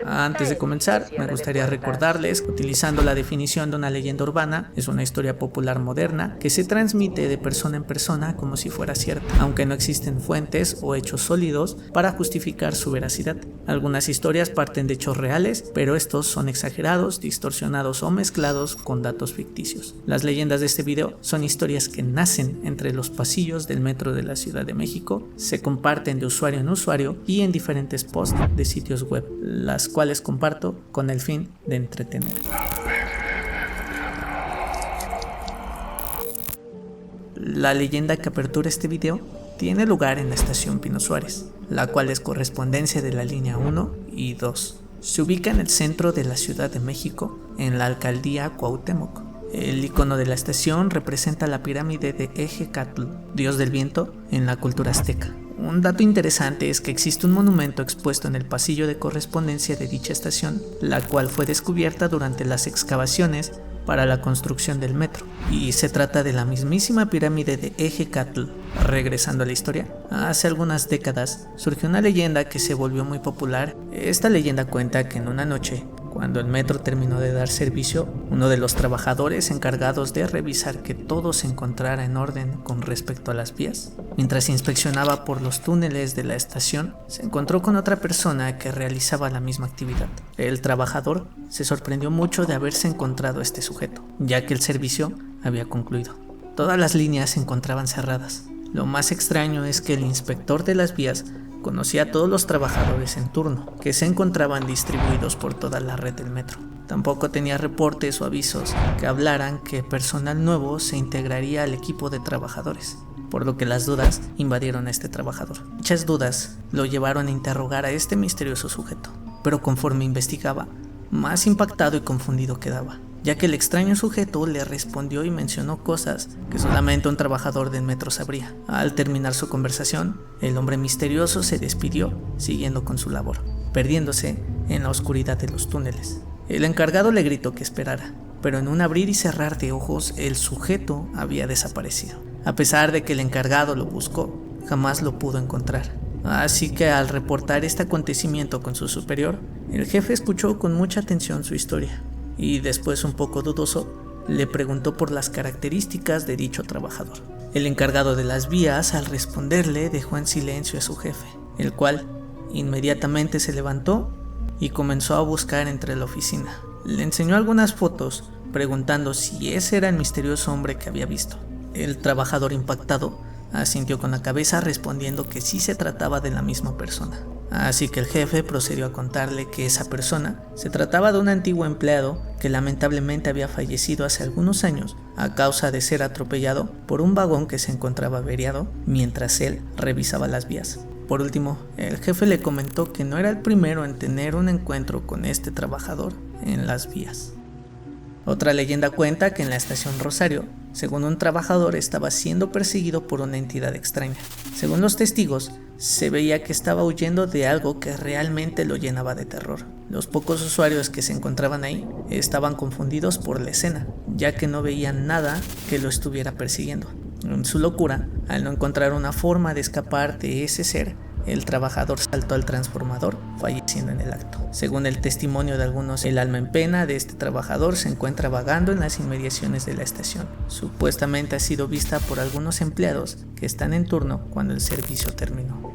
Antes de comenzar, me gustaría recordarles que utilizando la definición de una leyenda urbana, es una historia popular moderna que se transmite de persona en persona como si fuera cierta, aunque no existen fuentes o hechos sólidos para justificar su veracidad. Algunas historias parten de hechos reales, pero estos son exagerados, distorsionados o mezclados con datos ficticios. Las leyendas de este video son historias que nacen entre los pasillos del metro de la Ciudad de México, se comparten de usuario en usuario y en diferentes posts de sitios web, las cuales comparto con el fin de entretener. La leyenda que apertura este video tiene lugar en la estación Pino Suárez, la cual es correspondencia de la línea 1 y 2. Se ubica en el centro de la Ciudad de México, en la alcaldía Cuauhtémoc. El icono de la estación representa la pirámide de Ejecatl, dios del viento en la cultura azteca. Un dato interesante es que existe un monumento expuesto en el pasillo de correspondencia de dicha estación, la cual fue descubierta durante las excavaciones para la construcción del metro, y se trata de la mismísima pirámide de Ejecatl. Regresando a la historia, hace algunas décadas surgió una leyenda que se volvió muy popular. Esta leyenda cuenta que en una noche, cuando el metro terminó de dar servicio, uno de los trabajadores encargados de revisar que todo se encontrara en orden con respecto a las vías, mientras inspeccionaba por los túneles de la estación, se encontró con otra persona que realizaba la misma actividad. El trabajador se sorprendió mucho de haberse encontrado a este sujeto, ya que el servicio había concluido. Todas las líneas se encontraban cerradas. Lo más extraño es que el inspector de las vías conocía a todos los trabajadores en turno, que se encontraban distribuidos por toda la red del metro. Tampoco tenía reportes o avisos que hablaran que personal nuevo se integraría al equipo de trabajadores, por lo que las dudas invadieron a este trabajador. Muchas dudas lo llevaron a interrogar a este misterioso sujeto, pero conforme investigaba, más impactado y confundido quedaba, ya que el extraño sujeto le respondió y mencionó cosas que solamente un trabajador del metro sabría. Al terminar su conversación, el hombre misterioso se despidió, siguiendo con su labor, perdiéndose en la oscuridad de los túneles. El encargado le gritó que esperara, pero en un abrir y cerrar de ojos, el sujeto había desaparecido. A pesar de que el encargado lo buscó, jamás lo pudo encontrar. Así que al reportar este acontecimiento con su superior, el jefe escuchó con mucha atención su historia, y después, un poco dudoso, le preguntó por las características de dicho trabajador. El encargado de las vías, al responderle, dejó en silencio a su jefe, el cual inmediatamente se levantó y comenzó a buscar entre la oficina. Le enseñó algunas fotos, preguntando si ese era el misterioso hombre que había visto. El trabajador, impactado, asintió con la cabeza, respondiendo que sí se trataba de la misma persona. Así que el jefe procedió a contarle que esa persona se trataba de un antiguo empleado que lamentablemente había fallecido hace algunos años a causa de ser atropellado por un vagón que se encontraba averiado mientras él revisaba las vías. Por último, el jefe le comentó que no era el primero en tener un encuentro con este trabajador en las vías. Otra leyenda cuenta que en la estación Rosario, según un trabajador, estaba siendo perseguido por una entidad extraña. Según los testigos, se veía que estaba huyendo de algo que realmente lo llenaba de terror. Los pocos usuarios que se encontraban ahí estaban confundidos por la escena, ya que no veían nada que lo estuviera persiguiendo. En su locura, al no encontrar una forma de escapar de ese ser, el trabajador saltó al transformador, falleciendo en el acto. Según el testimonio de algunos, el alma en pena de este trabajador se encuentra vagando en las inmediaciones de la estación. Supuestamente ha sido vista por algunos empleados que están en turno cuando el servicio terminó.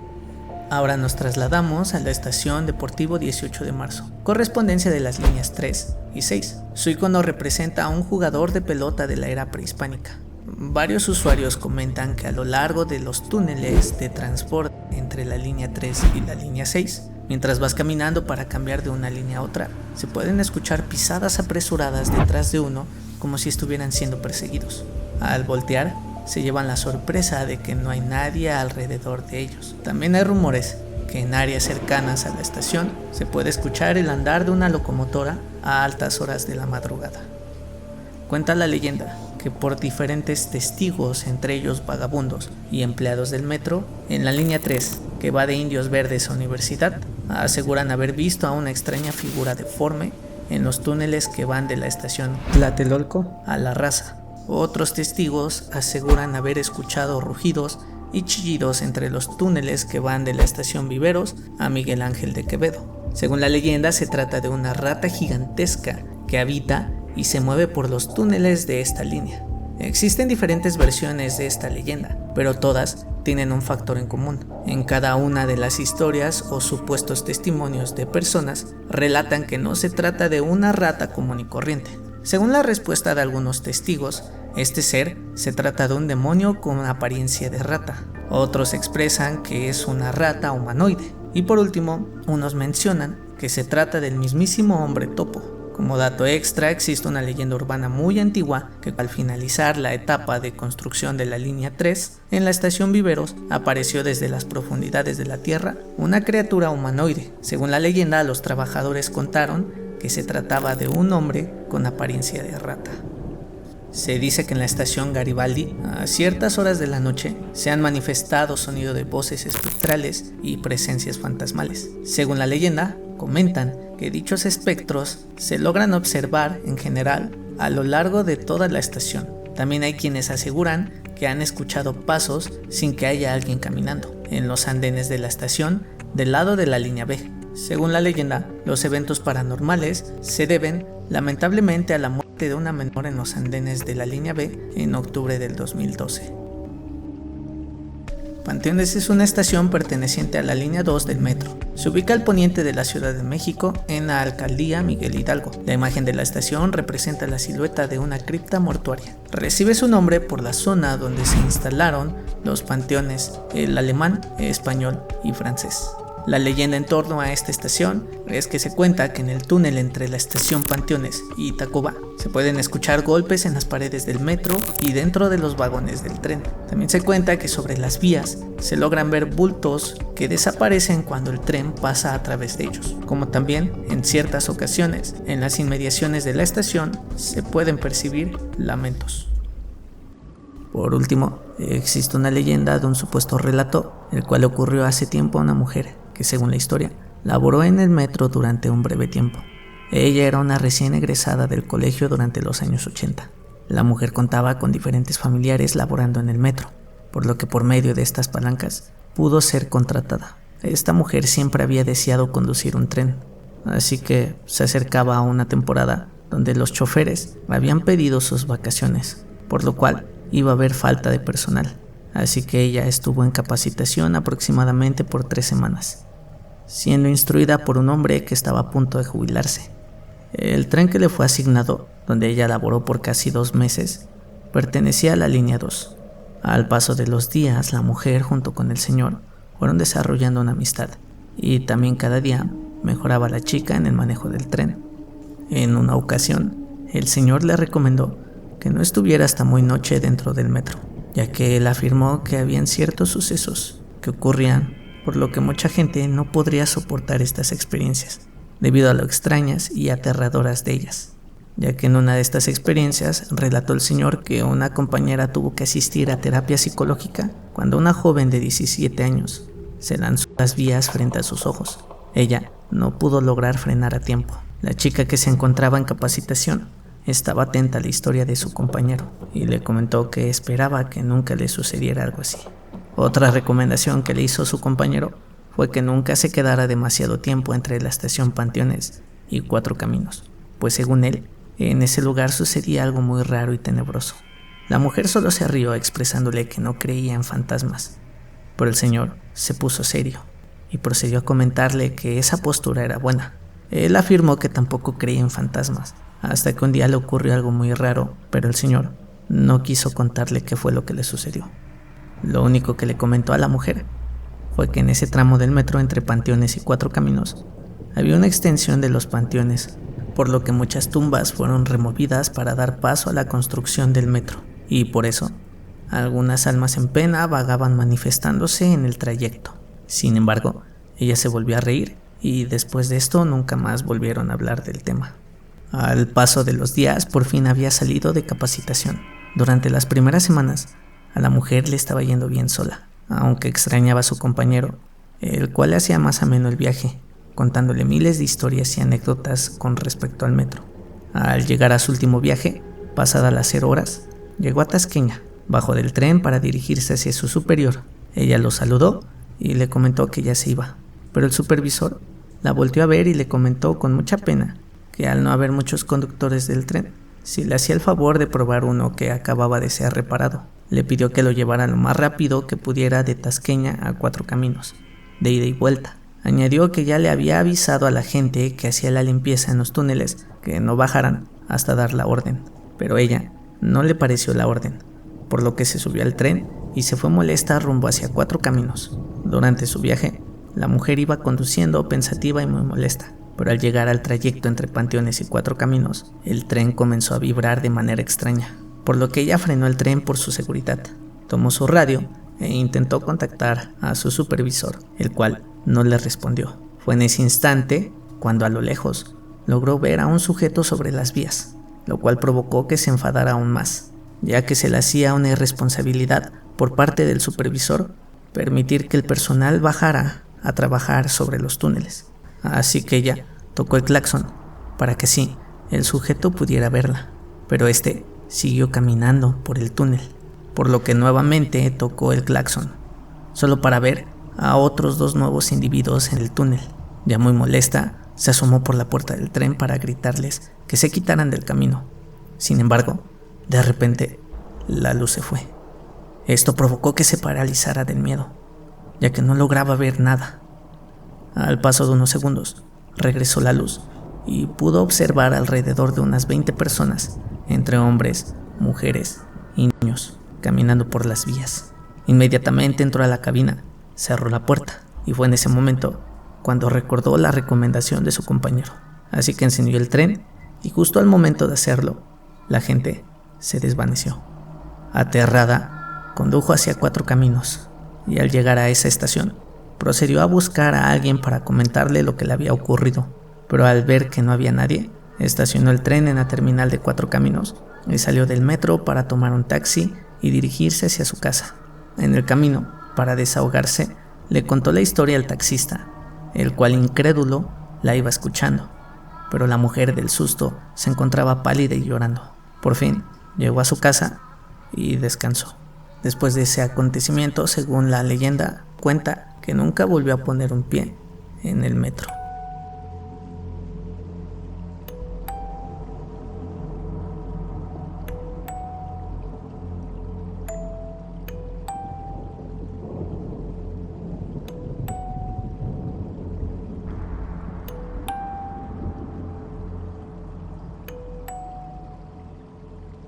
Ahora nos trasladamos a la estación Deportivo 18 de marzo, correspondencia de las líneas 3 y 6. Su icono representa a un jugador de pelota de la era prehispánica. Varios usuarios comentan que a lo largo de los túneles de transporte entre la línea 3 y la línea 6, mientras vas caminando para cambiar de una línea a otra, se pueden escuchar pisadas apresuradas detrás de uno como si estuvieran siendo perseguidos. Al voltear, se llevan la sorpresa de que no hay nadie alrededor de ellos. También hay rumores que en áreas cercanas a la estación se puede escuchar el andar de una locomotora a altas horas de la madrugada. Cuenta la leyenda que por diferentes testigos, entre ellos vagabundos y empleados del metro, en la línea 3, que va de Indios Verdes a Universidad, aseguran haber visto a una extraña figura deforme en los túneles que van de la estación Tlatelolco a La Raza. Otros testigos aseguran haber escuchado rugidos y chillidos entre los túneles que van de la estación Viveros a Miguel Ángel de Quevedo. Según la leyenda, se trata de una rata gigantesca que habita y se mueve por los túneles de esta línea. Existen diferentes versiones de esta leyenda, pero todas tienen un factor en común. En cada una de las historias o supuestos testimonios de personas relatan que no se trata de una rata común y corriente. Según la respuesta de algunos testigos, este ser se trata de un demonio con apariencia de rata. Otros expresan que es una rata humanoide. Y por último, unos mencionan que se trata del mismísimo hombre topo. Como dato extra, existe una leyenda urbana muy antigua que al finalizar la etapa de construcción de la línea 3, en la estación Viveros apareció desde las profundidades de la tierra una criatura humanoide. Según la leyenda, los trabajadores contaron que se trataba de un hombre con apariencia de rata. Se dice que en la estación Garibaldi, a ciertas horas de la noche, se han manifestado sonidos de voces espectrales y presencias fantasmales. Según la leyenda, comentan que dichos espectros se logran observar en general a lo largo de toda la estación. También hay quienes aseguran que han escuchado pasos sin que haya alguien caminando en los andenes de la estación del lado de la línea B. Según la leyenda, los eventos paranormales se deben lamentablemente a la muerte de una menor en los andenes de la línea B en octubre del 2012. Panteones es una estación perteneciente a la línea 2 del metro. Se ubica al poniente de la Ciudad de México, en la alcaldía Miguel Hidalgo. La imagen de la estación representa la silueta de una cripta mortuaria. Recibe su nombre por la zona donde se instalaron los panteones, el alemán, español y francés. La leyenda en torno a esta estación es que se cuenta que en el túnel entre la estación Panteones y Tacuba se pueden escuchar golpes en las paredes del metro y dentro de los vagones del tren. También se cuenta que sobre las vías se logran ver bultos que desaparecen cuando el tren pasa a través de ellos, como también en ciertas ocasiones en las inmediaciones de la estación se pueden percibir lamentos. Por último, existe una leyenda de un supuesto relato, el cual ocurrió hace tiempo a una mujer que, según la historia, laboró en el metro durante un breve tiempo. Ella era una recién egresada del colegio durante los años 80. La mujer contaba con diferentes familiares laborando en el metro, por lo que por medio de estas palancas pudo ser contratada. Esta mujer siempre había deseado conducir un tren, así que se acercaba a una temporada donde los choferes habían pedido sus vacaciones, por lo cual iba a haber falta de personal, así que ella estuvo en capacitación aproximadamente por 3 semanas, siendo instruida por un hombre que estaba a punto de jubilarse. El tren que le fue asignado, donde ella laboró por casi 2 meses, pertenecía a la línea 2. Al paso de los días, la mujer junto con el señor fueron desarrollando una amistad, y también cada día mejoraba la chica en el manejo del tren. En una ocasión, el señor le recomendó que no estuviera hasta muy noche dentro del metro, ya que él afirmó que habían ciertos sucesos que ocurrían, por lo que mucha gente no podría soportar estas experiencias, debido a lo extrañas y aterradoras de ellas, ya que en una de estas experiencias relató el señor que una compañera tuvo que asistir a terapia psicológica cuando una joven de 17 años se lanzó a las vías frente a sus ojos. Ella no pudo lograr frenar a tiempo. La chica, que se encontraba en capacitación, estaba atenta a la historia de su compañero y le comentó que esperaba que nunca le sucediera algo así. Otra recomendación que le hizo su compañero fue que nunca se quedara demasiado tiempo entre la estación Panteones y Cuatro Caminos, pues según él, en ese lugar sucedía algo muy raro y tenebroso. La mujer solo se rió expresándole que no creía en fantasmas, pero el señor se puso serio y procedió a comentarle que esa postura era buena. Él afirmó que tampoco creía en fantasmas, hasta que un día le ocurrió algo muy raro, pero el señor no quiso contarle qué fue lo que le sucedió. Lo único que le comentó a la mujer fue que en ese tramo del metro entre Panteones y Cuatro Caminos había una extensión de los panteones, por lo que muchas tumbas fueron removidas para dar paso a la construcción del metro, y por eso algunas almas en pena vagaban manifestándose en el trayecto. Sin embargo, ella se volvió a reír y después de esto nunca más volvieron a hablar del tema. Al paso de los días, por fin había salido de capacitación. Durante las primeras semanas, a la mujer le estaba yendo bien sola, aunque extrañaba a su compañero, el cual le hacía más ameno el viaje, contándole miles de historias y anécdotas con respecto al metro. Al llegar a su último viaje, pasadas las 0 horas, llegó a Tasqueña, bajó del tren para dirigirse hacia su superior. Ella lo saludó y le comentó que ya se iba, pero el supervisor la volteó a ver y le comentó con mucha pena que al no haber muchos conductores del tren, si le hacía el favor de probar uno que acababa de ser reparado. Le pidió que lo llevara lo más rápido que pudiera de Tasqueña a Cuatro Caminos, de ida y vuelta. Añadió que ya le había avisado a la gente que hacía la limpieza en los túneles que no bajaran hasta dar la orden, pero ella no le pareció la orden, por lo que se subió al tren y se fue molesta rumbo hacia Cuatro Caminos. Durante su viaje, la mujer iba conduciendo pensativa y muy molesta, pero al llegar al trayecto entre Panteones y Cuatro Caminos, el tren comenzó a vibrar de manera extraña, por lo que ella frenó el tren por su seguridad. Tomó su radio e intentó contactar a su supervisor, el cual no le respondió. Fue en ese instante cuando a lo lejos logró ver a un sujeto sobre las vías, lo cual provocó que se enfadara aún más, ya que se le hacía una irresponsabilidad por parte del supervisor permitir que el personal bajara a trabajar sobre los túneles. Así que ella tocó el claxon para que sí, el sujeto pudiera verla, pero este siguió caminando por el túnel, por lo que nuevamente tocó el claxon, solo para ver a otros dos nuevos individuos en el túnel. Ya muy molesta, se asomó por la puerta del tren para gritarles que se quitaran del camino. Sin embargo, de repente, la luz se fue. Esto provocó que se paralizara del miedo, ya que no lograba ver nada. Al paso de unos segundos, regresó la luz y pudo observar alrededor de unas 20 personas, entre hombres, mujeres y niños, caminando por las vías. Inmediatamente entró a la cabina, cerró la puerta y fue en ese momento cuando recordó la recomendación de su compañero. Así que encendió el tren y justo al momento de hacerlo, la gente se desvaneció. Aterrada, condujo hacia Cuatro Caminos y al llegar a esa estación, procedió a buscar a alguien para comentarle lo que le había ocurrido, pero al ver que no había nadie, estacionó el tren en la terminal de Cuatro Caminos y salió del metro para tomar un taxi y dirigirse hacia su casa. En el camino, para desahogarse, le contó la historia al taxista, el cual incrédulo la iba escuchando, pero la mujer del susto se encontraba pálida y llorando. Por fin, llegó a su casa y descansó. Después de ese acontecimiento, según la leyenda, cuenta que nunca volvió a poner un pie en el metro.